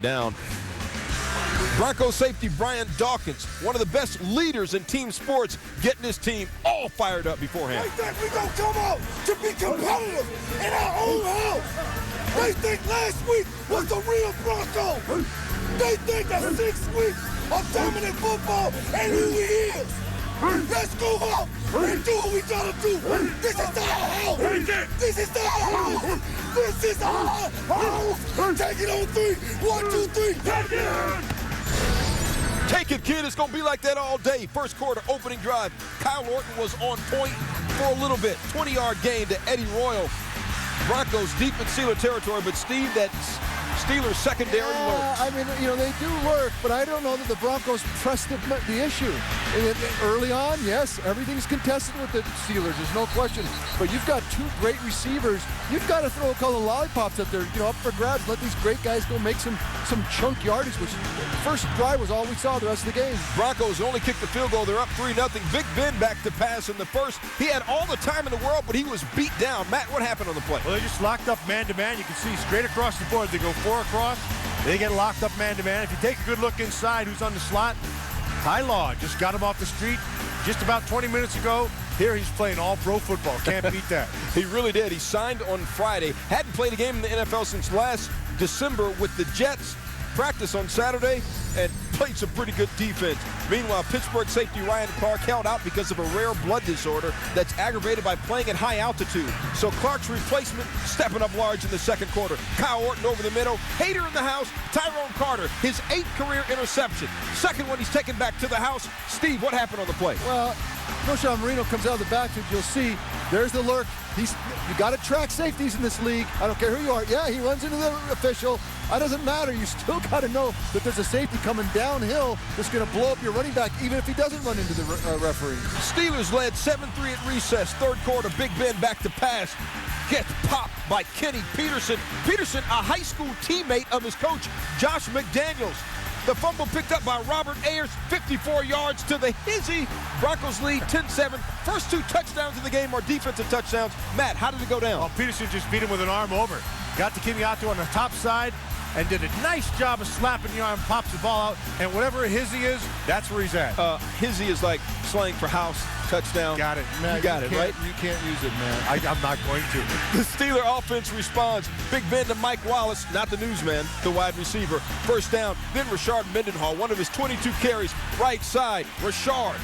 Down. Broncos safety Brian Dawkins, one of the best leaders in team sports, getting his team all fired up beforehand. They think we're going to come out to be competitive in our own house. They think last week was the real Broncos. They think that 6 weeks of dominant football ain't who he is. Let's go out and do what we gotta do. This is our house. This is our house. This is our house. Take it on 3. 1, 2, 3. Take it. Take it, kid. It's going to be like that all day. First quarter, opening drive. Kyle Orton was on point for a little bit. 20-yard gain to Eddie Royal. Broncos deep in Steeler territory, but Steve, that Steelers secondary lurks. I mean, they do lurk, but I don't know that the Broncos pressed the issue. Early on, yes, everything's contested with the Steelers. There's no question. But you've got 2 great receivers. You've got to throw a couple of lollipops up there, up for grabs. Let these great guys go make some chunk yardage, which first drive was all we saw the rest of the game. Broncos only kicked the field goal. They're up 3-0. Big Ben back to pass in the first. He had all the time in the world, but he was beat down. Matt, what happened on the play? Well, they just locked up man-to-man. You can see straight across the board. They go 4 across. They get locked up man-to-man. If you take a good look inside, who's on the slot? Ty Law just got him off the street just about 20 minutes ago. Here he's playing all pro football. Can't beat that. He really did. He signed on Friday. Hadn't played a game in the NFL since last December with the Jets. Practice on Saturday and played some pretty good defense. Meanwhile, Pittsburgh safety Ryan Clark held out because of a rare blood disorder that's aggravated by playing at high altitude. So Clark's replacement stepping up large in the second quarter. Kyle Orton over the middle. Hater in the house. Tyrone Carter, his 8th career interception. Second one he's taken back to the house. Steve, what happened on the play? Well, Knowshon Moreno comes out of the backfield. You'll see there's the lurk. You got to track safeties in this league. I don't care who you are. Yeah, he runs into the official. That doesn't matter. You still got to know that there's a safety coming downhill that's going to blow up your running back, even if he doesn't run into the referee. Steelers led 7-3 at recess. Third quarter, Big Ben back to pass. Gets popped by Kenny Peterson. Peterson, a high school teammate of his coach, Josh McDaniels. The fumble picked up by Robert Ayers, 54 yards to the hizzy. Broncos lead 10-7. First 2 touchdowns in the game are defensive touchdowns. Matt, how did it go down? Well, Peterson just beat him with an arm over. Got to Kenyatta on the top side and did a nice job of slapping the arm, pops the ball out, and whatever a hizzy is, that's where he's at. Hizzy is like slang for house, touchdown. Got it. Man, you got it, right? You can't use it, man. I'm not going to. The Steeler offense responds. Big Ben to Mike Wallace, not the newsman, the wide receiver. First down, then Rashard Mendenhall, one of his 22 carries, right side. Rashard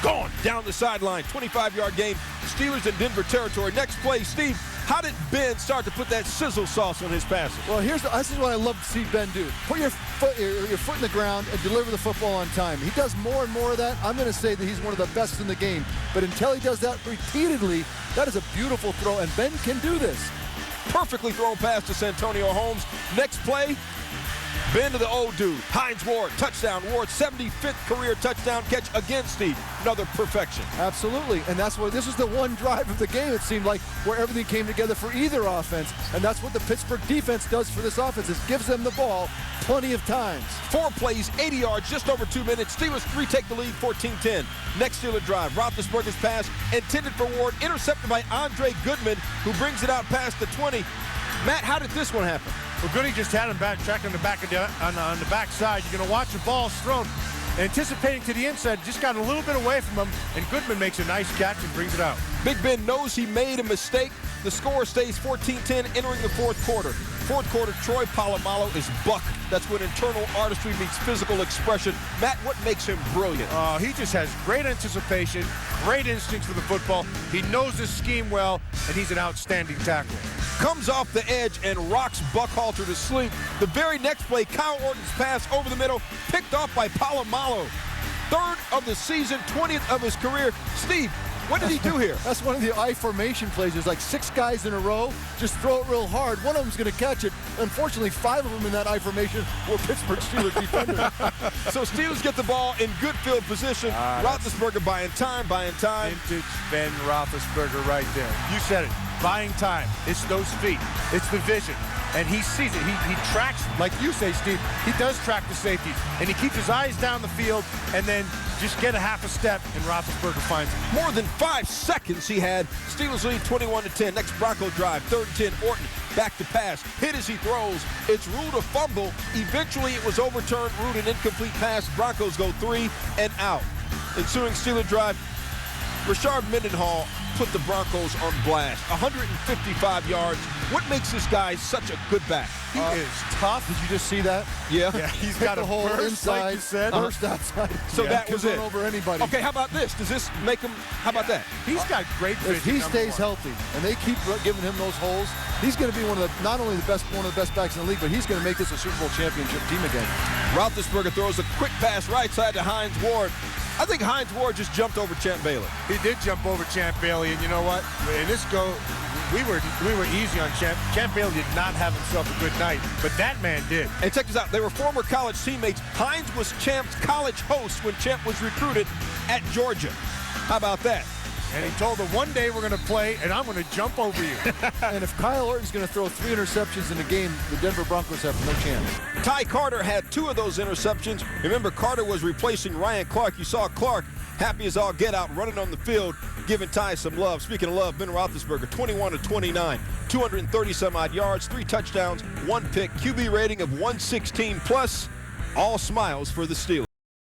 gone down the sideline, 25-yard gain. Steelers in Denver territory. Next play, Steve, how did Ben start to put that sizzle sauce on his passes? Well, this is what I love to see Ben do. Put your foot in the ground and deliver the football on time. He does more and more of that. I'm going to say that he's one of the best in the game. But until he does that repeatedly, that is a beautiful throw, and Ben can do this. Perfectly thrown pass to Santonio Holmes. Next play, Ben to the old dude. Hines Ward, touchdown. Ward's 75th career touchdown catch again, Steve. Another perfection. Absolutely, and that's what this is the one drive of the game, it seemed like, where everything came together for either offense, and that's what the Pittsburgh defense does for this offense. It gives them the ball plenty of times. 4 plays, 80 yards, just over 2 minutes. Steelers 3 take the lead, 14-10. Next Steeler drive, Roethlisberger's pass intended for Ward, intercepted by Andre Goodman, who brings it out past the 20. Matt, how did this one happen? Well, Goody just had him backtrack on the backside. You're going to watch the ball's thrown, anticipating to the inside, just got a little bit away from him, and Goodman makes a nice catch and brings it out. Big Ben knows he made a mistake. The score stays 14-10 entering the fourth quarter. Fourth quarter, Troy Polamalu is buck. That's when internal artistry meets physical expression. Matt, what makes him brilliant? He just has great anticipation, great instincts for the football. He knows his scheme well, and he's an outstanding tackler. Comes off the edge and rocks Buckhalter to sleep. The very next play, Kyle Orton's pass over the middle, picked off by Polamalu. 3rd of the season, 20th of his career. Steve, what did he do here? That's one of the I formation plays. There's like 6 guys in a row. Just throw it real hard. One of them's going to catch it. Unfortunately, 5 of them in that I formation were Pittsburgh Steelers defenders. So Steelers get the ball in good field position. Roethlisberger buying time. Vintage Ben Roethlisberger right there. You said it. Buying time. It's those feet. It's the vision. and he sees it. He tracks, like you say, Steve, he does track the safeties, and he keeps his eyes down the field and then just get a half a step, and Roethlisberger finds him. More than 5 seconds he had. Steelers lead 21-10. Next Bronco drive, 3rd and 10. Orton back to pass. Hit as he throws. It's ruled a fumble. Eventually it was overturned, ruled an incomplete pass. Broncos go 3 and out. Ensuing Steeler drive, Rashard Mendenhall put the Broncos on blast. 155 yards. What makes this guy such a good back? He is tough. Did you just see that? Yeah. He's got a whole burst, inside, like you said. burst outside. So that Can was run it. over anybody. Okay, how about this? Does this make him, how about that? He's got great vision. If he stays healthy and they keep giving him those holes, he's going to be one of the best backs in the league, but he's going to make this a Super Bowl championship team again. Roethlisberger throws a quick pass right side to Hines Ward. I think Hines Ward just jumped over Champ Bailey. He did jump over Champ Bailey, and you know what? In this go, we were easy on Champ. Champ Bailey did not have himself a good night, but that man did. And check this out. They were former college teammates. Hines was Champ's college host when Champ was recruited at Georgia. How about that? And he told her, one day we're going to play, and I'm going to jump over you. And if Kyle Orton's going to throw 3 interceptions in a game, the Denver Broncos have no chance. Ty Carter had 2 of those interceptions. Remember, Carter was replacing Ryan Clark. You saw Clark happy as all get out, running on the field, giving Ty some love. Speaking of love, Ben Roethlisberger, 21-29, 230-some-odd yards, 3 touchdowns, 1 pick, QB rating of 116 plus. All smiles for the Steelers.